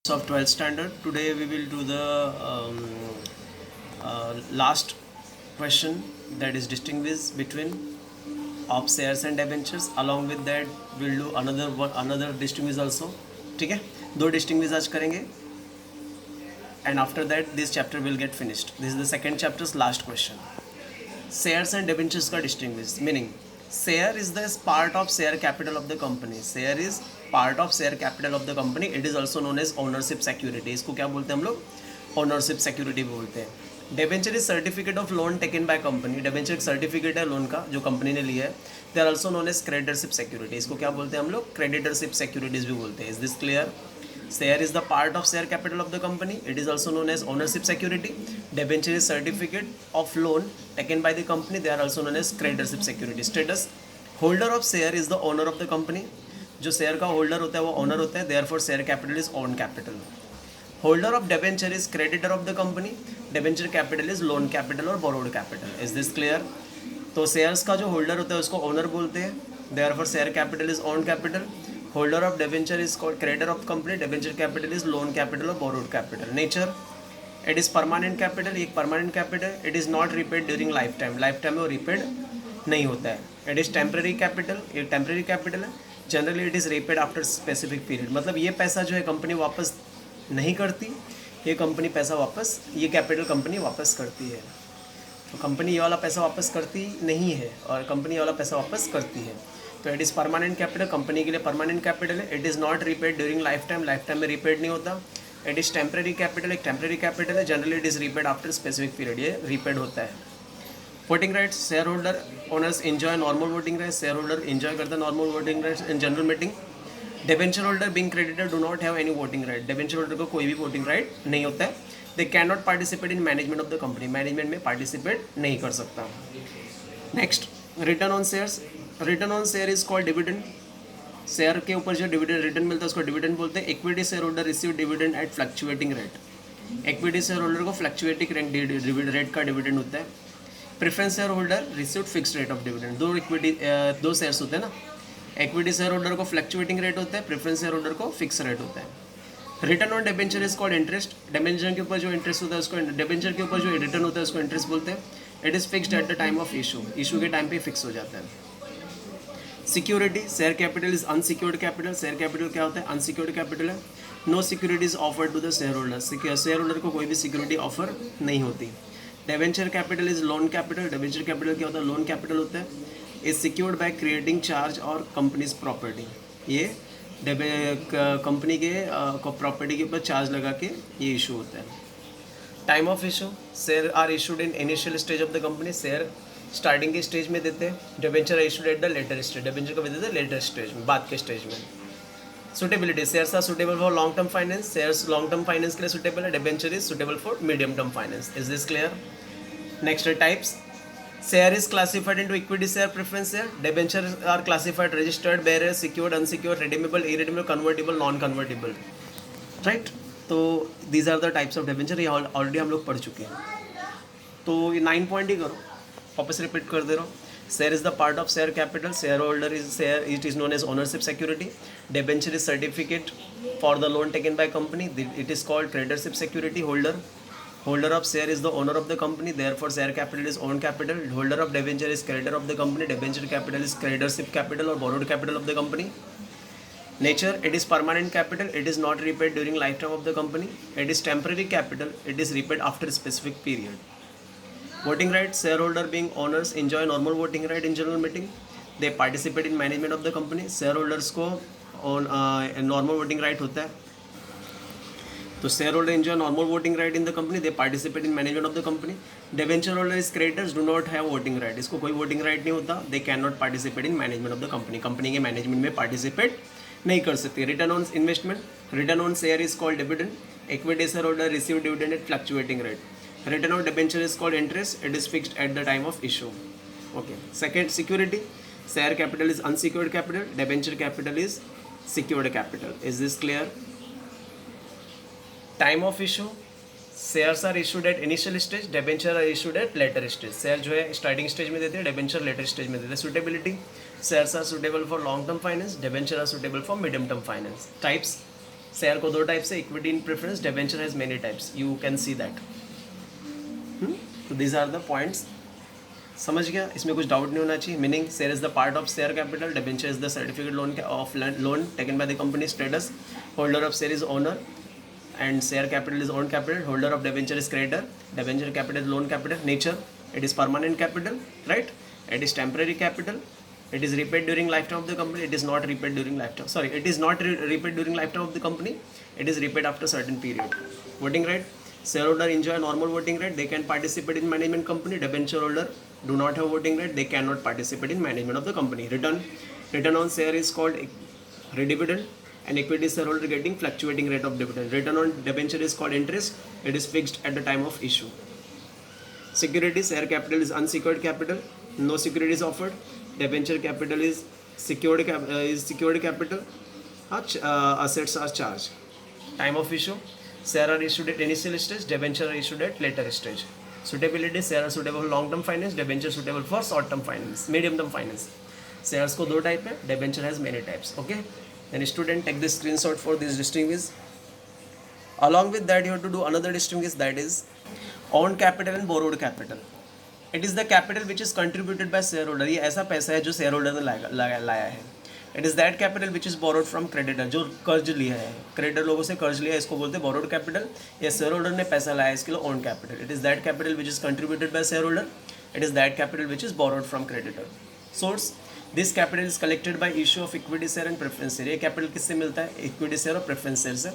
Of 12th standard. Today we will do the last question, that is distinguish between of shares and debentures. Along with that we'll do another distinguish also. ठीक है, दो distinguish आज करेंगे and after that this chapter will get finished. This is the second chapter's last question. Shares and debentures का distinguish meaning share is the part of share capital of the company. Share is part of share capital of the company. It is also known as ownership security. इसको क्या बोलते हैं हम लोग? ownership security बोलते हैं. Debenture is certificate of loan taken by company. Debenture एक certificate है लोन का जो कंपनी ने लिया है. They are also known as creditorship security. इसको क्या बोलते हैं हम लोग? creditorship securities भी बोलते हैं. Is this clear? Share is the part of share capital of the company. It is also known as ownership security. Debenture is certificate of loan taken by the company. They are also known as creditorship security. Status: holder of share is the owner of the company. जो share का holder होता है वो owner होता है. Therefore share capital is own capital. Holder of debenture is creditor of the company. Debenture capital is loan capital और borrowed capital. Is this clear? तो shares का जो होल्डर होता है उसको ओनर बोलते हैं. Therefore share capital is own capital. Holder of debenture is called creditor of company. Debenture capital is loan capital और borrowed capital. Nature: it is permanent capital. एक permanent capital. It is not repaid during life time. Life time में वो repaid नहीं होता है. It is temporary capital. ये temporary capital है. Generally it is repaid after specific period. मतलब ये पैसा जो है कंपनी वापस नहीं करती. ये कंपनी पैसा वापस, ये कैपिटल कंपनी वापस करती है. तो कंपनी ये वाला पैसा वापस करती नहीं है और कंपनी ये वाला पैसा वापस करती है. तो it is permanent capital. Company के लिए परमानेंट कैपिटल है. It is not repaid during life time. Life time में रिपेड नहीं होता. It is temporary capital. एक टेम्प्रेरी कैपिटल है. Generally it is repaid after specific period. ये रिपेड होता है. Voting rights: share holder owners enjoy normal voting rights. Share holder enjoy करता है normal voting rights in general meeting. Debenture holder being creditor do not have any voting right. Debenture holder को कोई भी voting right नहीं होता है. दे can not participate in management of the company. Management में participate नहीं कर सकता. Next, return on shares. Return on share is called dividend. Share के ऊपर जो डिविडेंड रिटर्न मिलता है उसको डिविडेंड बोलते हैं. Equity share holder receive dividend at fluctuating rate. Equity share holder को फ्लक्चुएटिंग रेट का डिविडेंड होता है. Preference share holder receive fixed rate of dividend. दो शेयर्स होते हैं ना. इक्विटी शेयर होल्डर को फ्लक्चुएटिंग रेट होता है. प्रेफरेंस शेयर होल्डर को फिक्स रेट होता है. Return on debenture is called interest. Debenture के ऊपर जो इंटरेस्ट होता है उसको, डेबेंचर के ऊपर जो रिटर्न होता है उसको इंटरेस्ट बोलते हैं. It is fixed at the time of issue. Issue के टाइम पे फिक्स हो जाता है. Security: share capital is unsecured capital. Share capital क्या होता है? अनसिक्योर्ड कैपिटल है. No security is offered to the share holder. Share holder को कोई भी सिक्योरिटी ऑफर नहीं होती. Debenture capital is loan capital. Debenture capital क्या होता है? लोन कैपिटल होता है. Is secured by creating charge और कंपनीज प्रॉपर्टी. ये कंपनी के प्रॉपर्टी के ऊपर चार्ज लगा के ये इशू होता है. Time of issue: share are issued in initial stage of the company. Share starting के स्टेज में देते हैं. Debenture issued at the later stage. Debenture कब देते हैं? लेटर स्टेज में, बाद के स्टेज में. Suitability: shares are suitable for long term finance. Shares long term finance के लिए सुटेबल है. Debenture is suitable for medium term finance. Is this clear? Next, types: share is classified into equity share, preference share. Debenture are classified registered, bearer, secured, unsecured, redeemable, irredeemable, convertible, non convertible. Right. तो these are the types of debenture. ये already हम लोग पढ़ चुके हैं. तो ये 9 point ही करो, वापस रिपीट कर दे रहा हूँ. Share is the part of share capital. Share holder is share. It is known as ownership security. Debenture is certificate for the loan taken by company. It is called creditorship security. Holder of share is the owner of the company. Therefore, share capital is own capital. Holder of debenture is creditor of the company. Debenture capital is creditorship capital or borrowed capital of the company. Nature: it is permanent capital. It is not repaid during lifetime of the company. It is temporary capital. It is repaid after a specific period. Voting rights: shareholder being owners enjoy normal voting right in general meeting. They participate in management of the company. Shareholders को normal voting right होता है. तो share holder enjoy normal voting right in the company. They participate in management of the company. Debenture holder is creditors do not have voting right. इसको कोई voting right नहीं होता. They can not participate in management of the company. Company के management में participate नहीं कर सकते. Return on investment: return on share is called dividend. Equity share holder receive dividend at fluctuating rate. Return on debenture is called interest. It is fixed at the time of issue. Okay. Second, security: share capital is unsecured capital. Debenture capital is secured capital. Is this clear? Time of issue: shares are issued at initial stage. Debenture are issued at later stage. Share जो है starting stage में देते हैं. Debenture later stage में देते हैं. Suitability: shares are suitable for long term finance. Debenture are suitable for medium term finance. Types: share को दो टाइप से, equity in preference, debenture has many types, you can see that. तो these are the points. समझ गया, इसमें कुछ doubt नहीं होना चाहिए. Meaning share is the part of share capital, debenture is the certificate loan of loan taken by the company status, holder of share is owner and share capital is own capital, holder of debenture is creditor, debenture capital is loan capital, nature it is permanent capital, right? It is temporary capital, it is repaid during lifetime of the company, it is not repaid during lifetime, sorry, it is not repaid during lifetime of the company, it is repaid after certain period. Voting right, shareholder enjoy normal voting right, they can participate in management company, debenture holder do not have voting right, they cannot participate in management of the company. Return on share is called redividend, and equity shareholder getting fluctuating rate of dividend. Return on debenture is called interest, it is fixed at the time of issue. Security, share capital is unsecured capital, no securities offered. Debenture capital is secured capital. Assets are charged. Time of issue, share are issued at initial stage, debenture are issued at later stage. Suitability, share are suitable for long term finance, debenture suitable for short term finance, medium term finance. Shares को दो type है, debenture has many types. Okay. Then student, take the screenshot for this distinguish. Along with that you have to do another distinguish, that is owned capital and borrowed capital. It is the capital which is contributed by shareholder. ये ऐसा पैसा है जो shareholder ने लाया है. It is that capital which is borrowed from creditor, जो कर्ज लिया है, creditor लोगों से कर्ज लिया है, इसको बोलते हैं borrowed capital. या shareholder ने पैसा लाया है, इसके लिए owned capital. It is that capital which is contributed by shareholder. It is that capital which is borrowed from creditor. Source, this capital is collected by issue of equity share and preference share. ये capital किससे मिलता है? Equity share और preference share से.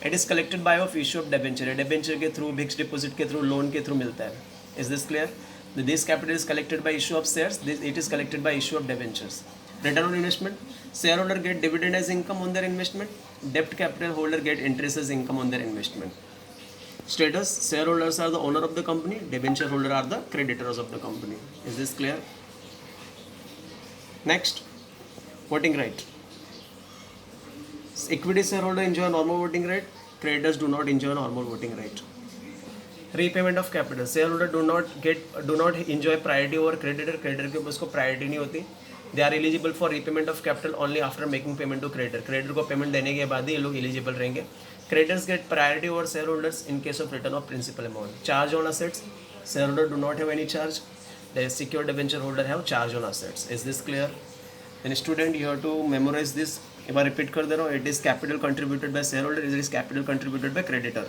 It is collected by of issue of debenture, debenture के through, fixed deposit के through, loan के through मिलता है. Is this clear? This capital is collected by issue of shares, it is collected by issue of debentures. Return on investment, share holder gate dividend as income on their investment, डेब्ट capital holder get interest as income on their investment. Status, shareholders are the owner of the company, debenture holder are the creditors of the company. Is this clear? Next, voting right. Equity shareholder enjoy normal voting right, creditors do not enjoy normal voting right. Repayment of capital, shareholder do not enjoy priority over creditor, creditor के ऊपर उसको priority नहीं होती. They are eligible for repayment of capital only after making payment to creditor. Creditor को payment देने के बाद ही ये लोग eligible रहेंगे. Creditors get priority over shareholders in case of return of principal amount. Charge on assets, shareholder do not have any charge. The secured debenture holder have charge on assets. Is this clear? Then student, you have to memorize this. if I repeat कर दे रहा हूँ, it is capital contributed by shareholder, it is capital contributed by creditor.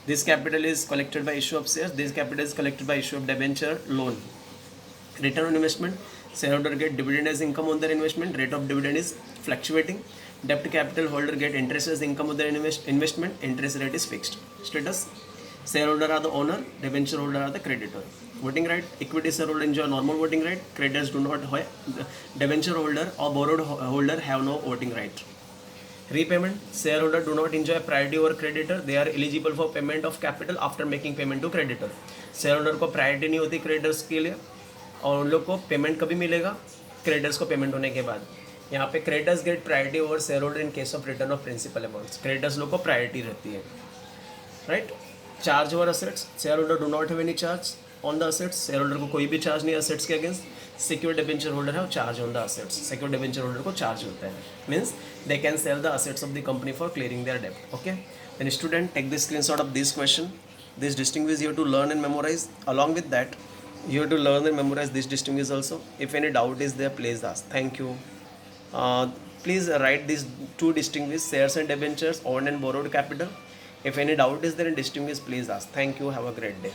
This capital is collected by issue of shares, this capital is collected by issue of debenture loan. Return on investment, shareholder get dividend as income on their investment, rate of dividend is fluctuating. Debt capital holder get interest as income on their investment, interest rate is fixed. Status, shareholder are the owner, debenture holder are the creditor. Voting right, equity shareholder enjoy normal voting right, creditors do not, debenture holder or borrowed holder have no voting right. Repayment, shareholder do not enjoy priority over creditor, they are eligible for payment of capital after making payment to creditor. Shareholder को priority नहीं होती creditors के लिए, और उन लोग को payment कभी मिलेगा? क्रेडिटर्स को पेमेंट होने के बाद. यहाँ पे creditors get priority over share holder in case of return of principal amounts. Creditors लोग को प्रायोरिटी रहती है, right. Charge over assets, share holder do not have any charge on the assets, share holder को कोई भी charge नहीं assets के against. Secure debenture holder है charge on the assets, secure debenture holder को चार्ज होता है, means they can sell the assets of the company for clearing their डेब्ट. Okay, then student take the screenshot of this question. This distinguish you have to learn and memorize. Along with that, you have to learn and memorize this distinguish also. If any doubt is there, please ask. Thank you. Please write these two distinguish, shares and debentures, owned and borrowed capital. If any doubt is there in distinguish, please ask. Thank you. Have a great day.